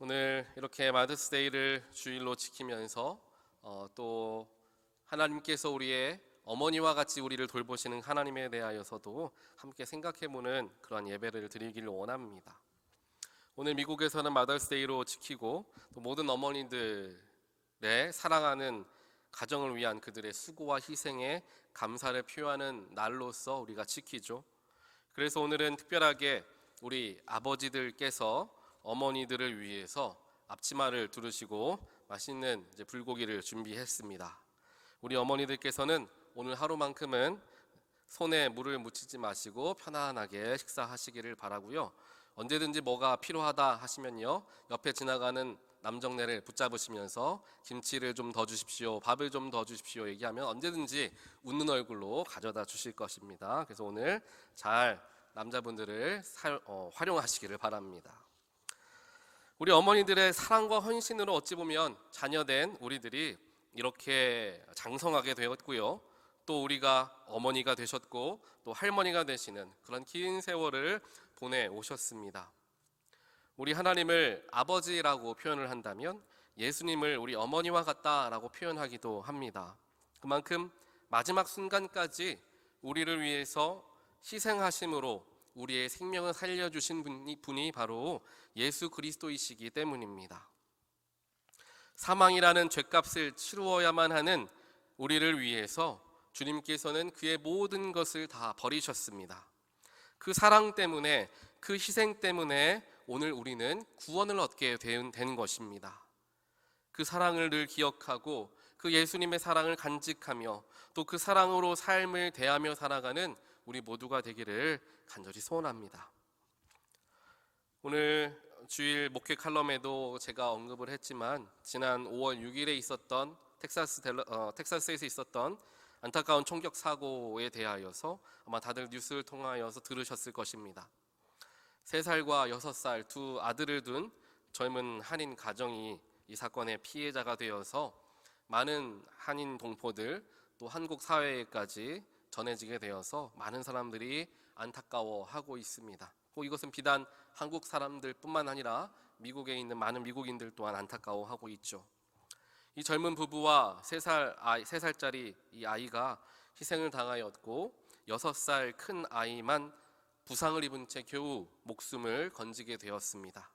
오늘 이렇게 마더스데이를 주일로 지키면서 또 하나님께서 우리의 어머니와 같이 우리를 돌보시는 하나님에 대하여서도 함께 생각해보는 그런 예배를 드리기를 원합니다. 오늘 미국에서는 마더스데이로 지키고 또 모든 어머니들의 사랑하는 가정을 위한 그들의 수고와 희생에 감사를 표하는 날로서 우리가 지키죠. 그래서 오늘은 특별하게 우리 아버지들께서 어머니들을 위해서 앞치마를 두르시고 맛있는 불고기를 준비했습니다. 우리 어머니들께서는 오늘 하루만큼은 손에 물을 묻히지 마시고 편안하게 식사하시기를 바라고요. 언제든지 뭐가 필요하다 하시면요, 옆에 지나가는 남정네를 붙잡으시면서 김치를 좀 더 주십시오, 밥을 좀 더 주십시오 얘기하면 언제든지 웃는 얼굴로 가져다 주실 것입니다. 그래서 오늘 잘 남자분들을 활용하시기를 바랍니다. 우리 어머니들의 사랑과 헌신으로 어찌 보면 자녀된 우리들이 이렇게 장성하게 되었고요, 또 우리가 어머니가 되셨고 또 할머니가 되시는 그런 긴 세월을 보내오셨습니다. 우리 하나님을 아버지라고 표현을 한다면 예수님을 우리 어머니와 같다라고 표현하기도 합니다. 그만큼 마지막 순간까지 우리를 위해서 희생하심으로 우리의 생명을 살려주신 분이 바로 예수 그리스도이시기 때문입니다. 사망이라는 죗값을 치루어야만 하는 우리를 위해서 주님께서는 그의 모든 것을 다 버리셨습니다. 그 사랑 때문에, 그 희생 때문에 오늘 우리는 구원을 얻게 된 것입니다. 그 사랑을 늘 기억하고 그 예수님의 사랑을 간직하며 또 그 사랑으로 삶을 대하며 살아가는 우리 모두가 되기를 간절히 소원합니다. 오늘 주일 목회 칼럼에도 제가 언급을 했지만 지난 5월 6일에 있었던 텍사스에서 있었던 안타까운 총격 사고에 대하여서 아마 다들 뉴스를 통하여서 들으셨을 것입니다. 3살과 6살 두 아들을 둔 젊은 한인 가정이 이 사건의 피해자가 되어서 많은 한인 동포들 또 한국 사회에까지 전해지게 되어서 많은 사람들이 안타까워하고 있습니다. 이것은 비단 한국 사람들 뿐만 아니라 미국에 있는 많은 미국인들 또한 안타까워하고 있죠. 이 젊은 부부와 3살짜리 이 아이가 희생을 당하였고 6살 큰 아이만 부상을 입은 채 겨우 목숨을 건지게 되었습니다.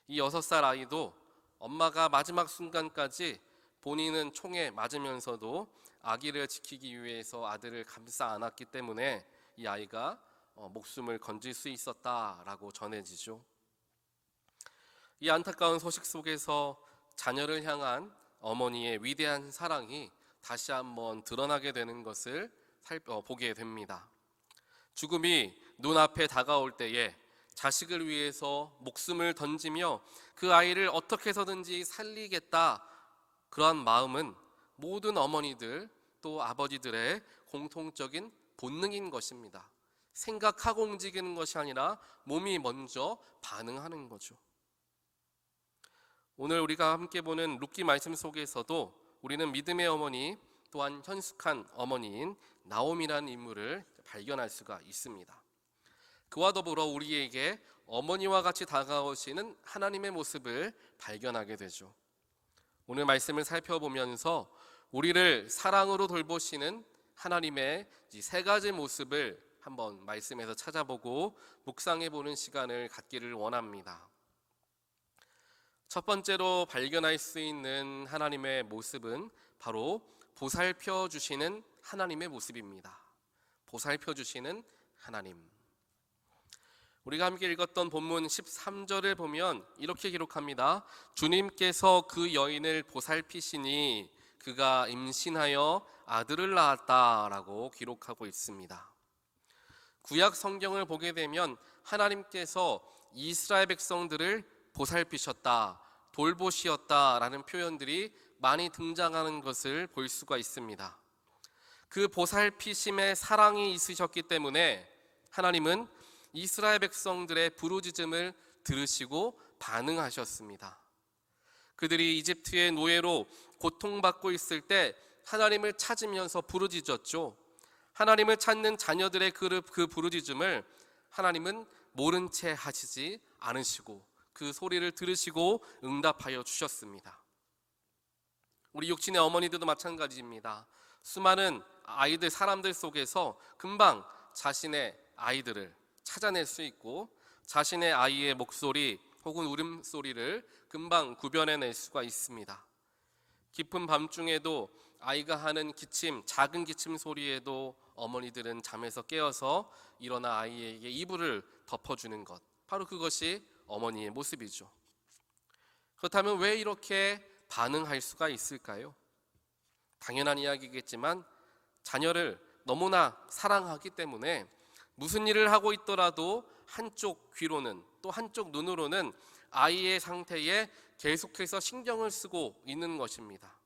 이 6살 아이도 엄마가 마지막 순간까지 본인은 총에 맞으면서도 아기를 지키기 위해서 아들을 감싸 안았기 때문에 이 아이가 목숨을 건질 수 있었다라고 전해지죠. 이 안타까운 소식 속에서 자녀를 향한 어머니의 위대한 사랑이 다시 한번 드러나게 되는 것을 보게 됩니다. 죽음이 눈앞에 다가올 때에 자식을 위해서 목숨을 던지며 그 아이를 어떻게 해서든지 살리겠다, 그러한 마음은 모든 어머니들 또 아버지들의 공통적인 본능인 것입니다. 생각하고 움직이는 것이 아니라 몸이 먼저 반응하는 거죠. 오늘 우리가 함께 보는 룻기 말씀 속에서도 우리는 믿음의 어머니 또한 현숙한 어머니인 나옴이라는 인물을 발견할 수가 있습니다. 그와 더불어 우리에게 어머니와 같이 다가오시는 하나님의 모습을 발견하게 되죠. 오늘 말씀을 살펴보면서 우리를 사랑으로 돌보시는 하나님의 이 3가지 모습을 한번 말씀에서 찾아보고 묵상해보는 시간을 갖기를 원합니다. 첫 번째로 발견할 수 있는 하나님의 모습은 바로 보살펴 주시는 하나님의 모습입니다. 보살펴 주시는 하나님. 우리가 함께 읽었던 본문 13절을 보면 이렇게 기록합니다. 주님께서 그 여인을 보살피시니 그가 임신하여 아들을 낳았다라고 기록하고 있습니다. 구약 성경을 보게 되면 하나님께서 이스라엘 백성들을 보살피셨다, 돌보시었다라는 표현들이 많이 등장하는 것을 볼 수가 있습니다. 그 보살피심의 사랑이 있으셨기 때문에 하나님은 이스라엘 백성들의 부르짖음을 들으시고 반응하셨습니다. 그들이 이집트의 노예로 고통받고 있을 때 하나님을 찾으면서 부르짖었죠. 하나님을 찾는 자녀들의 그 부르짖음을 하나님은 모른 채 하시지 않으시고 그 소리를 들으시고 응답하여 주셨습니다. 우리 육신의 어머니들도 마찬가지입니다. 수많은 아이들, 사람들 속에서 금방 자신의 아이들을 찾아낼 수 있고 자신의 아이의 목소리 혹은 울음소리를 금방 구별해낼 수가 있습니다. 깊은 밤중에도 아이가 하는 기침, 작은 기침 소리에도 어머니들은 잠에서 깨어서 일어나 아이에게 이불을 덮어주는 것, 바로 그것이 어머니의 모습이죠. 그렇다면 왜 이렇게 반응할 수가 있을까요? 당연한 이야기겠지만 자녀를 너무나 사랑하기 때문에 무슨 일을 하고 있더라도 한쪽 귀로는 또 한쪽 눈으로는 아이의 상태에 계속해서 신경을 쓰고 있는 것입니다.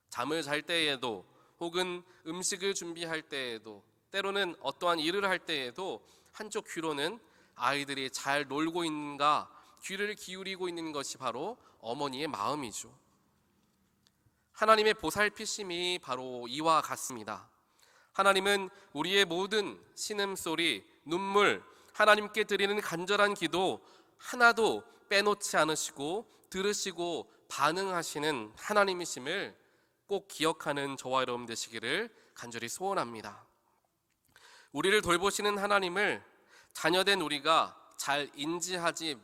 잠을 잘 때에도 혹은 음식을 준비할 때에도 때로는 어떠한 일을 할 때에도 한쪽 귀로는 아이들이 잘 놀고 있는가 귀를 기울이고 있는 것이 바로 어머니의 마음이죠. 하나님의 보살피심이 바로 이와 같습니다. 하나님은 우리의 모든 신음소리, 눈물, 하나님께 드리는 간절한 기도 하나도 빼놓지 않으시고 들으시고 반응하시는 하나님이심을 꼭 기억하는 저와 여러분 되시기를 간절히 소원합니다. 우리를 돌보시는 하나님을 자녀된 우리가 잘 인지하지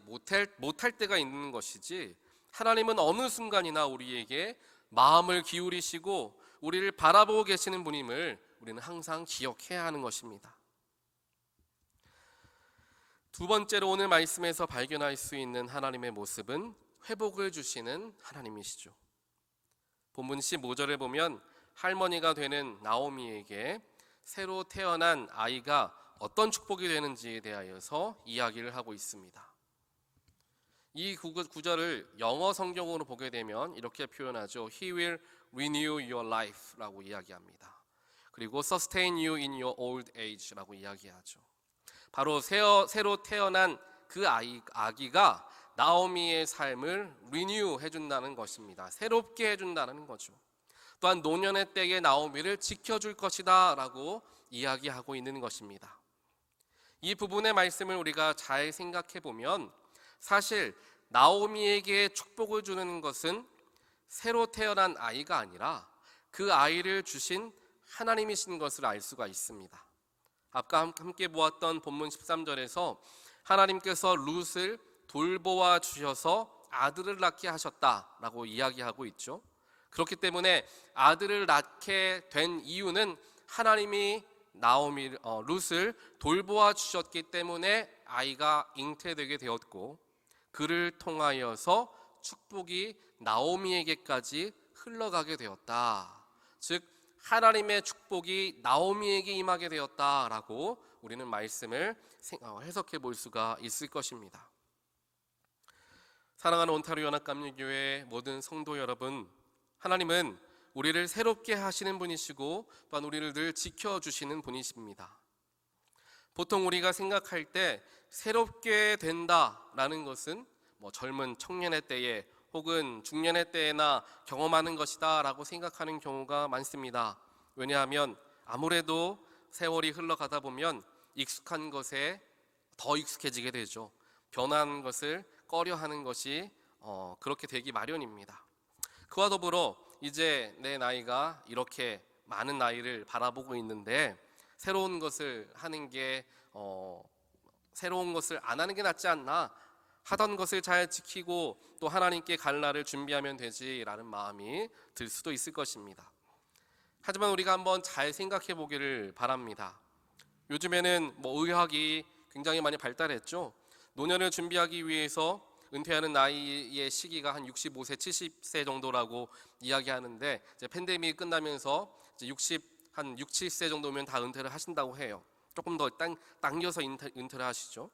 못할 때가 있는 것이지, 하나님은 어느 순간이나 우리에게 마음을 기울이시고 우리를 바라보고 계시는 분임을 우리는 항상 기억해야 하는 것입니다. 두 번째로 오늘 말씀에서 발견할 수 있는 하나님의 모습은 회복을 주시는 하나님이시죠. 본문 15절에 보면 할머니가 되는 나오미에게 새로 태어난 아이가 어떤 축복이 되는지에 대하여서 이야기를 하고 있습니다. 이 구절을 영어 성경으로 보게 되면 이렇게 표현하죠. He will renew your life라고 이야기합니다. 그리고 sustain you in your old age라고 이야기하죠. 바로 새로 태어난 그 아기가 나오미의 삶을 리뉴 해준다는 것입니다. 새롭게 해준다는 거죠. 또한 노년의 때에 나오미를 지켜줄 것이다 라고 이야기하고 있는 것입니다. 이 부분의 말씀을 우리가 잘 생각해 보면 사실 나오미에게 축복을 주는 것은 새로 태어난 아이가 아니라 그 아이를 주신 하나님이신 것을 알 수가 있습니다. 아까 함께 보았던 본문 13절에서 하나님께서 룻을 돌보아 주셔서 아들을 낳게 하셨다라고 이야기하고 있죠. 그렇기 때문에 아들을 낳게 된 이유는 하나님이 룻을 돌보아 주셨기 때문에 아이가 잉태되게 되었고, 그를 통하여서 축복이 나오미에게까지 흘러가게 되었다. 즉 하나님의 축복이 나오미에게 임하게 되었다라고 우리는 말씀을 해석해 볼 수가 있을 것입니다. 사랑하는 온타리오 연합감리교회 모든 성도 여러분, 하나님은 우리를 새롭게 하시는 분이시고 또한 우리를 늘 지켜주시는 분이십니다. 보통 우리가 생각할 때 새롭게 된다라는 것은 젊은 청년의 때에 혹은 중년의 때에나 경험하는 것이다 라고 생각하는 경우가 많습니다. 왜냐하면 아무래도 세월이 흘러가다 보면 익숙한 것에 더 익숙해지게 되죠. 변한 것을 꺼려하는 것이 그렇게 되기 마련입니다. 그와 더불어 이제 내 나이가 이렇게 많은 나이를 바라보고 있는데 새로운 것을 하는 게 새로운 것을 안 하는 게 낫지 않나, 하던 것을 잘 지키고 또 하나님께 갈 날을 준비하면 되지라는 마음이 들 수도 있을 것입니다. 하지만 우리가 한번 잘 생각해 보기를 바랍니다. 요즘에는 의학이 굉장히 많이 발달했죠. 노년을 준비하기 위해서 은퇴하는 나이의 시기가 한 65세, 70세 정도라고 이야기하는데 이제 팬데믹이 끝나면서 이제 7세 정도면 다 은퇴를 하신다고 해요. 조금 더 당겨서 은퇴를 하시죠.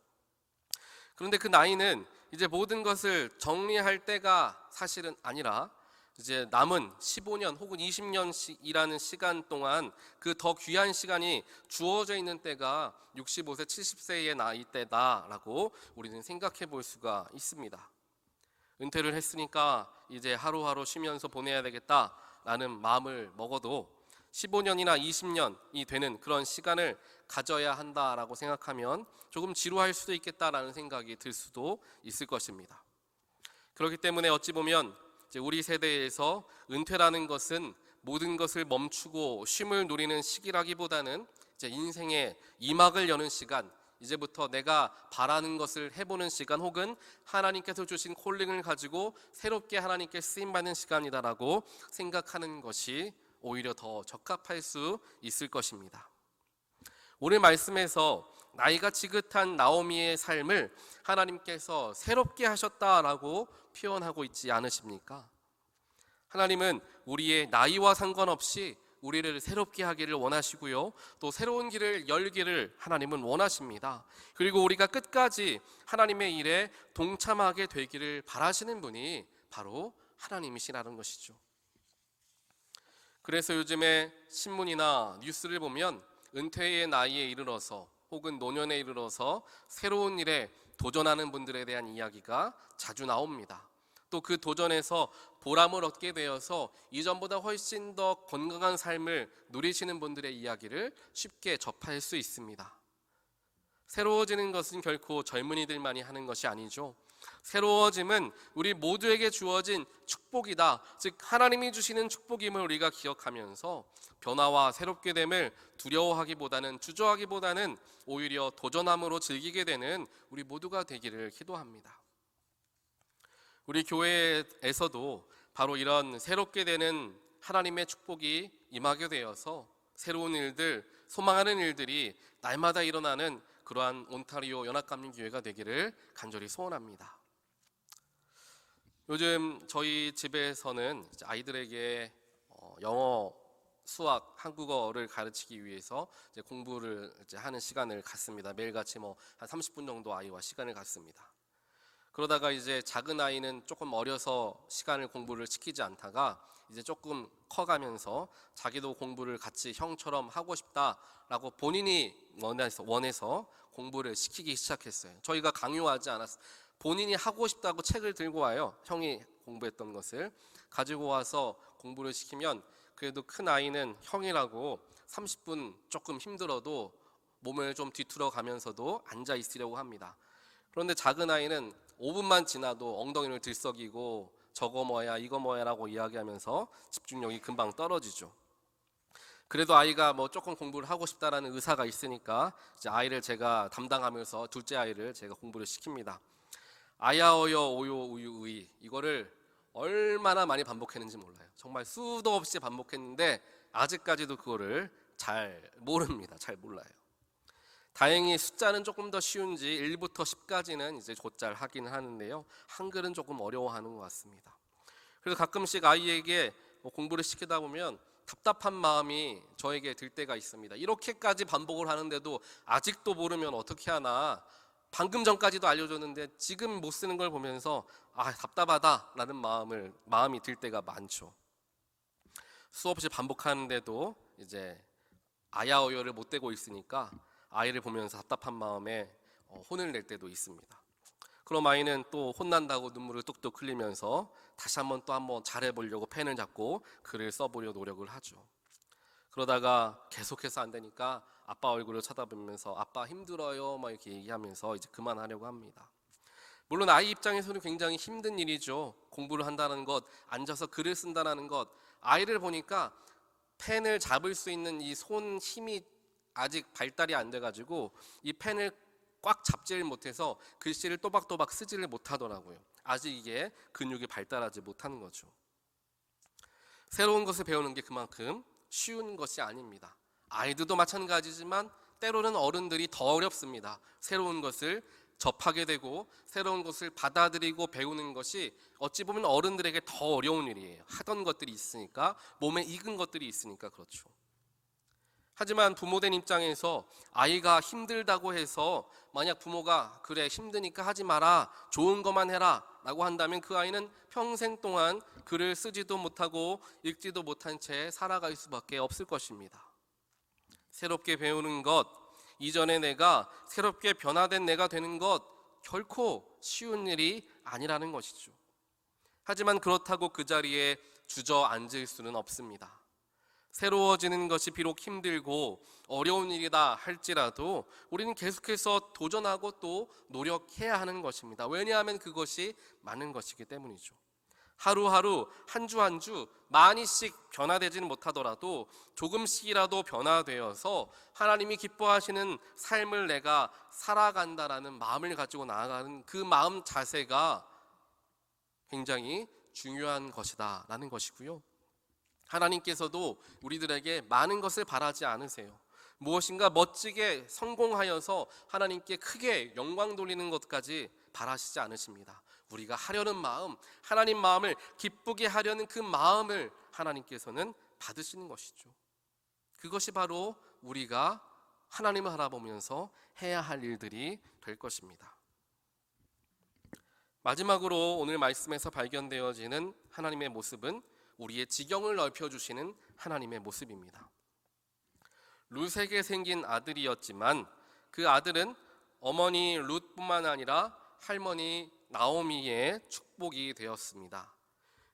그런데 그 나이는 이제 모든 것을 정리할 때가 사실은 아니라 이제 남은 15년 혹은 20년 일하는 시간 동안 그 더 귀한 시간이 주어져 있는 때가 65세, 70세의 나이 때다라고 우리는 생각해 볼 수가 있습니다. 은퇴를 했으니까 이제 하루하루 쉬면서 보내야 되겠다라는 마음을 먹어도 15년이나 20년이 되는 그런 시간을 가져야 한다라고 생각하면 조금 지루할 수도 있겠다라는 생각이 들 수도 있을 것입니다. 그렇기 때문에 어찌 보면 이제 우리 세대에서 은퇴라는 것은 모든 것을 멈추고 쉼을 누리는 시기라기보다는 이제 인생의 이막을 여는 시간, 이제부터 내가 바라는 것을 해보는 시간, 혹은 하나님께서 주신 콜링을 가지고 새롭게 하나님께 쓰임받는 시간이다라고 생각하는 것이 오히려 더 적합할 수 있을 것입니다. 오늘 말씀에서 나이가 지긋한 나오미의 삶을 하나님께서 새롭게 하셨다라고 표현하고 있지 않으십니까? 하나님은 우리의 나이와 상관없이 우리를 새롭게 하기를 원하시고요, 또 새로운 길을 열기를 하나님은 원하십니다. 그리고 우리가 끝까지 하나님의 일에 동참하게 되기를 바라시는 분이 바로 하나님이시라는 것이죠. 그래서 요즘에 신문이나 뉴스를 보면 은퇴의 나이에 이르러서 혹은 노년에 이르러서 새로운 일에 도전하는 분들에 대한 이야기가 자주 나옵니다. 또 그 도전에서 보람을 얻게 되어서 이전보다 훨씬 더 건강한 삶을 누리시는 분들의 이야기를 쉽게 접할 수 있습니다. 새로워지는 것은 결코 젊은이들만이 하는 것이 아니죠. 새로워짐은 우리 모두에게 주어진 축복이다, 즉 하나님이 주시는 축복임을 우리가 기억하면서 변화와 새롭게 됨을 두려워하기보다는, 주저하기보다는 오히려 도전함으로 즐기게 되는 우리 모두가 되기를 기도합니다. 우리 교회에서도 바로 이런 새롭게 되는 하나님의 축복이 임하게 되어서 새로운 일들, 소망하는 일들이 날마다 일어나는 그러한 온타리오 연합감림교회가 되기를 간절히 소원합니다. 요즘 저희 집에서는 아이들에게 영어, 수학, 한국어를 가르치기 위해서 이제 공부를 하는 시간을 갖습니다. 매일같이 한 30분 정도 아이와 시간을 갖습니다. 그러다가 이제 작은 아이는 조금 어려서 시간을 공부를 시키지 않다가 이제 조금 커가면서 자기도 공부를 같이 형처럼 하고 싶다라고 본인이 원해서 공부를 시키기 시작했어요. 저희가 강요하지 않았어요. 본인이 하고 싶다고 책을 들고 와요. 형이 공부했던 것을 가지고 와서 공부를 시키면 그래도 큰 아이는 형이라고 30분 조금 힘들어도 몸을 좀 뒤틀어 가면서도 앉아 있으려고 합니다. 그런데 작은 아이는 5분만 지나도 엉덩이를 들썩이고 저거 뭐야 이거 뭐야 라고 이야기하면서 집중력이 금방 떨어지죠. 그래도 아이가 조금 공부를 하고 싶다라는 의사가 있으니까 이제 아이를 제가 담당하면서 둘째 아이를 제가 공부를 시킵니다. 아야어여 오요 우유 의, 이거를 얼마나 많이 반복했는지 몰라요. 정말 수도 없이 반복했는데 아직까지도 그거를 잘 모릅니다. 잘 몰라요. 다행히 숫자는 조금 더 쉬운지 1부터 10까지는 이제 곧잘 하기는 하는데요, 한글은 조금 어려워하는 것 같습니다. 그래서 가끔씩 아이에게 공부를 시키다 보면 답답한 마음이 저에게 들 때가 있습니다. 이렇게까지 반복을 하는데도 아직도 모르면 어떻게 하나, 방금 전까지도 알려줬는데 지금 못 쓰는 걸 보면서 답답하다라는 마음이 들 때가 많죠. 수없이 반복하는데도 이제 아야어여를 못 대고 있으니까 아이를 보면서 답답한 마음에 혼을 낼 때도 있습니다. 그럼 아이는 또 혼난다고 눈물을 뚝뚝 흘리면서 다시 한번 잘해보려고 펜을 잡고 글을 써보려 노력을 하죠. 그러다가 계속해서 안 되니까 아빠 얼굴을 쳐다보면서 아빠 힘들어요 이렇게 얘기하면서 이제 그만하려고 합니다. 물론 아이 입장에서는 굉장히 힘든 일이죠. 공부를 한다는 것, 앉아서 글을 쓴다는 것. 아이를 보니까 펜을 잡을 수 있는 이 손 힘이 아직 발달이 안 돼가지고 이 펜을 꽉 잡지를 못해서 글씨를 또박또박 쓰지를 못하더라고요. 아직 이게 근육이 발달하지 못하는 거죠. 새로운 것을 배우는 게 그만큼 쉬운 것이 아닙니다. 아이들도 마찬가지지만 때로는 어른들이 더 어렵습니다. 새로운 것을 접하게 되고 새로운 것을 받아들이고 배우는 것이 어찌 보면 어른들에게 더 어려운 일이에요. 하던 것들이 있으니까, 몸에 익은 것들이 있으니까 그렇죠. 하지만 부모된 입장에서 아이가 힘들다고 해서 만약 부모가 그래 힘드니까 하지 마라, 좋은 것만 해라 라고 한다면 그 아이는 평생 동안 글을 쓰지도 못하고 읽지도 못한 채 살아갈 수밖에 없을 것입니다. 새롭게 배우는 것, 이전의 내가 새롭게 변화된 내가 되는 것, 결코 쉬운 일이 아니라는 것이죠. 하지만 그렇다고 그 자리에 주저앉을 수는 없습니다. 새로워지는 것이 비록 힘들고 어려운 일이다 할지라도 우리는 계속해서 도전하고 또 노력해야 하는 것입니다. 왜냐하면 그것이 많은 것이기 때문이죠. 하루하루 한 주 한 주 많이씩 변화되지는 못하더라도 조금씩이라도 변화되어서 하나님이 기뻐하시는 삶을 내가 살아간다라는 마음을 가지고 나아가는 그 마음 자세가 굉장히 중요한 것이다 라는 것이고요. 하나님께서도 우리들에게 많은 것을 바라지 않으세요. 무엇인가 멋지게 성공하여서 하나님께 크게 영광 돌리는 것까지 바라시지 않으십니다. 우리가 하려는 마음, 하나님 마음을 기쁘게 하려는 그 마음을 하나님께서는 받으시는 것이죠. 그것이 바로 우리가 하나님을 알아보면서 해야 할 일들이 될 것입니다. 마지막으로 오늘 말씀에서 발견되어지는 하나님의 모습은 우리의 지경을 넓혀주시는 하나님의 모습입니다. 룻에게 생긴 아들이었지만 그 아들은 어머니 룻뿐만 아니라 할머니 나오미의 축복이 되었습니다.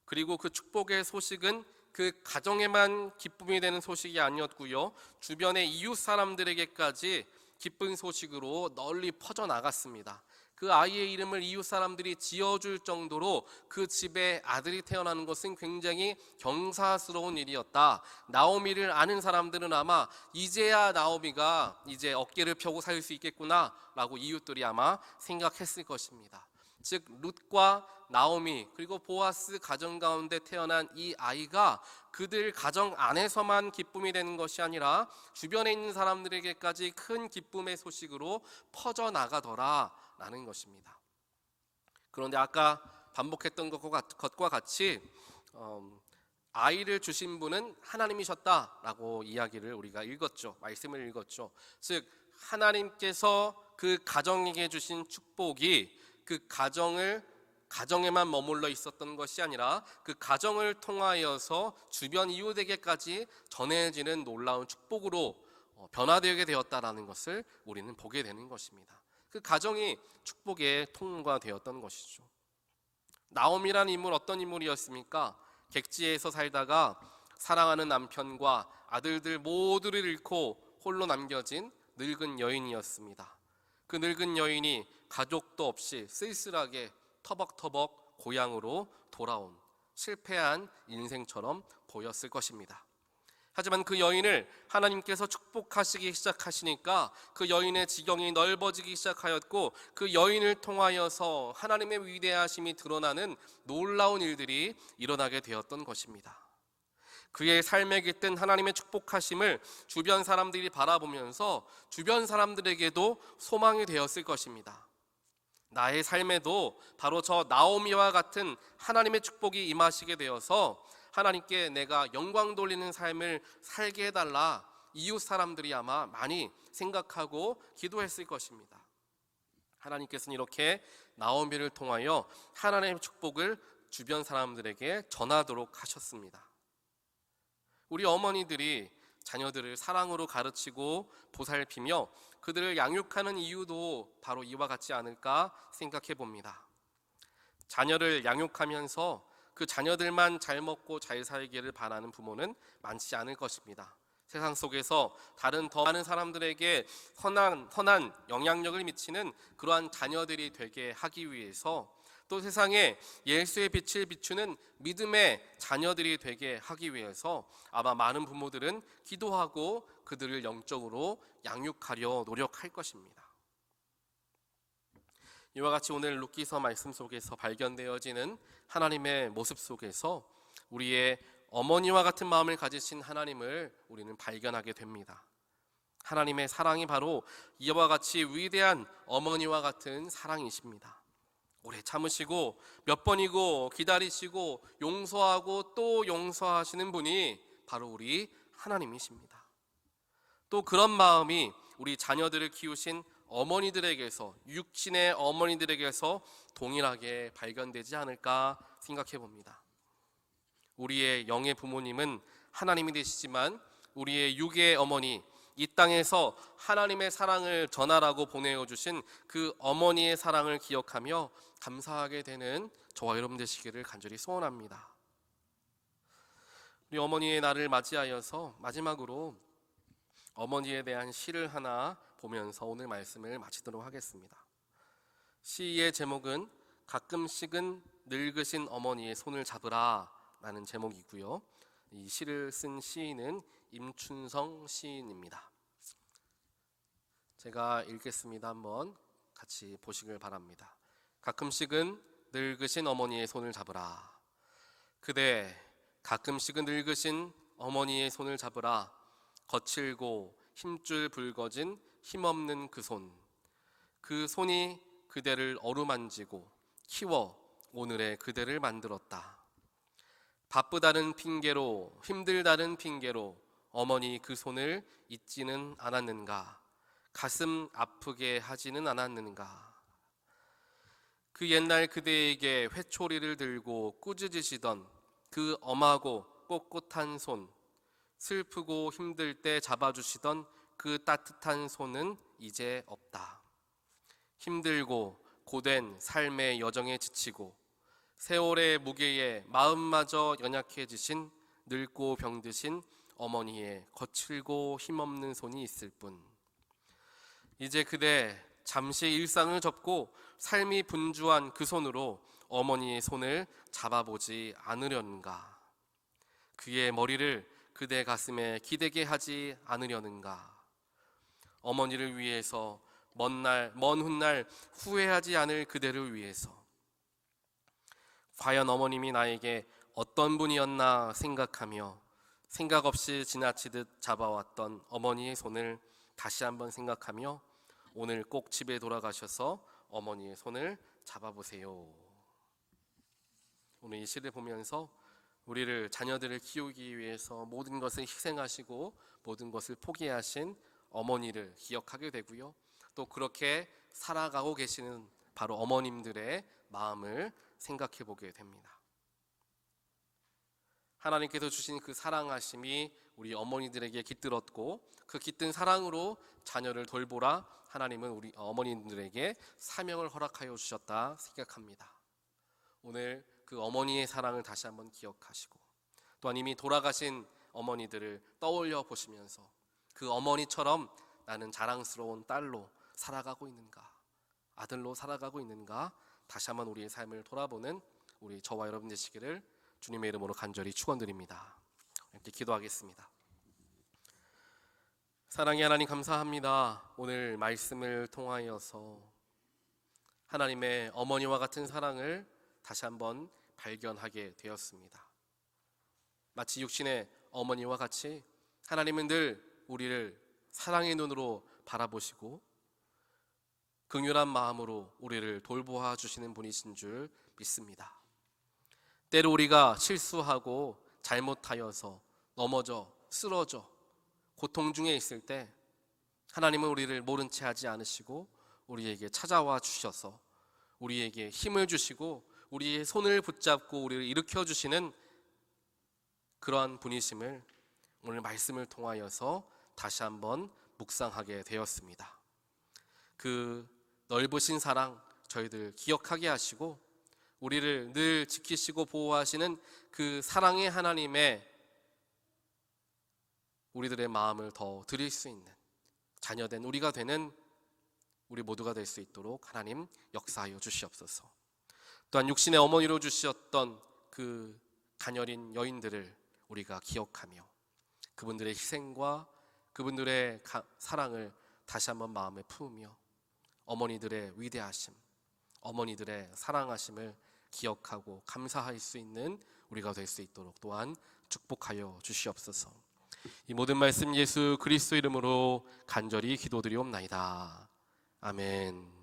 그리고 그 축복의 소식은 그 가정에만 기쁨이 되는 소식이 아니었고요, 주변의 이웃 사람들에게까지 기쁜 소식으로 널리 퍼져나갔습니다. 그 아이의 이름을 이웃 사람들이 지어줄 정도로 그 집에 아들이 태어나는 것은 굉장히 경사스러운 일이었다. 나오미를 아는 사람들은 아마 이제야 나오미가 이제 어깨를 펴고 살 수 있겠구나 라고 이웃들이 아마 생각했을 것입니다. 즉 룻과 나오미 그리고 보아스 가정 가운데 태어난 이 아이가 그들 가정 안에서만 기쁨이 되는 것이 아니라 주변에 있는 사람들에게까지 큰 기쁨의 소식으로 퍼져나가더라 라는 것입니다. 그런데 아까 반복했던 것과 같이 아이를 주신 분은 하나님이셨다라고 이야기를 우리가 읽었죠. 말씀을 읽었죠. 즉 하나님께서 그 가정에게 주신 축복이 그 가정에만 머물러 있었던 것이 아니라 그 가정을 통하여서 주변 이웃에게까지 전해지는 놀라운 축복으로 변화되게 되었다라는 것을 우리는 보게 되는 것입니다. 그 가정이 축복의 통로가 되었던 것이죠. 나오미라는 인물 어떤 인물이었습니까? 객지에서 살다가 사랑하는 남편과 아들들 모두를 잃고 홀로 남겨진 늙은 여인이었습니다. 그 늙은 여인이 가족도 없이 쓸쓸하게 터벅터벅 고향으로 돌아온 실패한 인생처럼 보였을 것입니다. 하지만 그 여인을 하나님께서 축복하시기 시작하시니까 그 여인의 지경이 넓어지기 시작하였고 그 여인을 통하여서 하나님의 위대하심이 드러나는 놀라운 일들이 일어나게 되었던 것입니다. 그의 삶에 깃든 하나님의 축복하심을 주변 사람들이 바라보면서 주변 사람들에게도 소망이 되었을 것입니다. 나의 삶에도 바로 저 나오미와 같은 하나님의 축복이 임하시게 되어서 하나님께 내가 영광 돌리는 삶을 살게 해달라 이웃 사람들이 아마 많이 생각하고 기도했을 것입니다. 하나님께서는 이렇게 나오미를 통하여 하나님의 축복을 주변 사람들에게 전하도록 하셨습니다. 우리 어머니들이 자녀들을 사랑으로 가르치고 보살피며 그들을 양육하는 이유도 바로 이와 같지 않을까 생각해 봅니다. 자녀를 양육하면서 그 자녀들만 잘 먹고 잘 살기를 바라는 부모는 많지 않을 것입니다. 세상 속에서 다른 더 많은 사람들에게 선한 영향력을 미치는 그러한 자녀들이 되게 하기 위해서 또 세상에 예수의 빛을 비추는 믿음의 자녀들이 되게 하기 위해서 아마 많은 부모들은 기도하고 그들을 영적으로 양육하려 노력할 것입니다. 이와 같이 오늘 룻기서 말씀 속에서 발견되어지는 하나님의 모습 속에서 우리의 어머니와 같은 마음을 가지신 하나님을 우리는 발견하게 됩니다. 하나님의 사랑이 바로 이와 같이 위대한 어머니와 같은 사랑이십니다. 오래 참으시고 몇 번이고 기다리시고 용서하고 또 용서하시는 분이 바로 우리 하나님이십니다. 또 그런 마음이 우리 자녀들을 키우신 어머니들에게서, 육신의 어머니들에게서 동일하게 발견되지 않을까 생각해 봅니다. 우리의 영의 부모님은 하나님이 되시지만 우리의 육의 어머니, 이 땅에서 하나님의 사랑을 전하라고 보내어 주신 그 어머니의 사랑을 기억하며 감사하게 되는 저와 여러분 되시기를 간절히 소원합니다. 우리 어머니의 날을 맞이하여서 마지막으로 어머니에 대한 시를 하나 보면서 오늘 말씀을 마치도록 하겠습니다. 시의 제목은 가끔씩은 늙으신 어머니의 손을 잡으라 라는 제목이고요. 이 시를 쓴 시인은 임춘성 시인입니다. 제가 읽겠습니다. 한번 같이 보시길 바랍니다. 가끔씩은 늙으신 어머니의 손을 잡으라. 그대 가끔씩은 늙으신 어머니의 손을 잡으라. 거칠고 힘줄 붉어진 힘없는 그 손. 그 손이 그대를 어루만지고 키워 오늘의 그대를 만들었다. 바쁘다는 핑계로 힘들다는 핑계로 어머니 그 손을 잊지는 않았는가. 가슴 아프게 하지는 않았는가. 그 옛날 그대에게 회초리를 들고 꾸짖으시던 그 엄하고 꼿꼿한 손, 슬프고 힘들 때 잡아주시던 그 따뜻한 손은 이제 없다. 힘들고 고된 삶의 여정에 지치고 세월의 무게에 마음마저 연약해지신 늙고 병드신 어머니의 거칠고 힘없는 손이 있을 뿐. 이제 그대 잠시 일상을 접고 삶이 분주한 그 손으로 어머니의 손을 잡아보지 않으려는가. 그의 머리를 그대 가슴에 기대게 하지 않으려는가. 어머니를 위해서 먼 훗날 후회하지 않을 그대를 위해서. 과연 어머님이 나에게 어떤 분이었나 생각하며 생각 없이 지나치듯 잡아왔던 어머니의 손을 다시 한번 생각하며 오늘 꼭 집에 돌아가셔서 어머니의 손을 잡아보세요. 오늘 이 시를 보면서 우리를 자녀들을 키우기 위해서 모든 것을 희생하시고 모든 것을 포기하신 어머니를 기억하게 되고요. 또 그렇게 살아가고 계시는 바로 어머님들의 마음을 생각해 보게 됩니다. 하나님께서 주신 그 사랑하심이 우리 어머니들에게 깃들었고 그 깃든 사랑으로 자녀를 돌보라 하나님은 우리 어머니들에게 사명을 허락하여 주셨다 생각합니다. 오늘 그 어머니의 사랑을 다시 한번 기억하시고 또한 이미 돌아가신 어머니들을 떠올려 보시면서 그 어머니처럼 나는 자랑스러운 딸로 살아가고 있는가, 아들로 살아가고 있는가 다시 한번 우리의 삶을 돌아보는 우리 저와 여러분 되시기를 주님의 이름으로 간절히 축원드립니다. 이렇게 기도하겠습니다. 사랑의 하나님 감사합니다. 오늘 말씀을 통하여서 하나님의 어머니와 같은 사랑을 다시 한번 발견하게 되었습니다. 마치 육신의 어머니와 같이 하나님은 늘 우리를 사랑의 눈으로 바라보시고 긍휼한 마음으로 우리를 돌보아 주시는 분이신 줄 믿습니다. 때로 우리가 실수하고 잘못하여서 넘어져 쓰러져 고통 중에 있을 때 하나님은 우리를 모른 채 하지 않으시고 우리에게 찾아와 주셔서 우리에게 힘을 주시고 우리의 손을 붙잡고 우리를 일으켜 주시는 그러한 분이심을 오늘 말씀을 통하여서 다시 한번 묵상하게 되었습니다. 그 넓으신 사랑 저희들 기억하게 하시고 우리를 늘 지키시고 보호하시는 그 사랑의 하나님의 우리들의 마음을 더 드릴 수 있는 자녀된 우리가 되는 우리 모두가 될 수 있도록 하나님 역사하여 주시옵소서. 또한 육신의 어머니로 주셨던 그 가녀린 여인들을 우리가 기억하며 그분들의 희생과 그분들의 사랑을 다시 한번 마음에 품으며 어머니들의 위대하심, 어머니들의 사랑하심을 기억하고 감사할 수 있는 우리가 될 수 있도록 또한 축복하여 주시옵소서. 이 모든 말씀 예수 그리스도 이름으로 간절히 기도드리옵나이다. 아멘.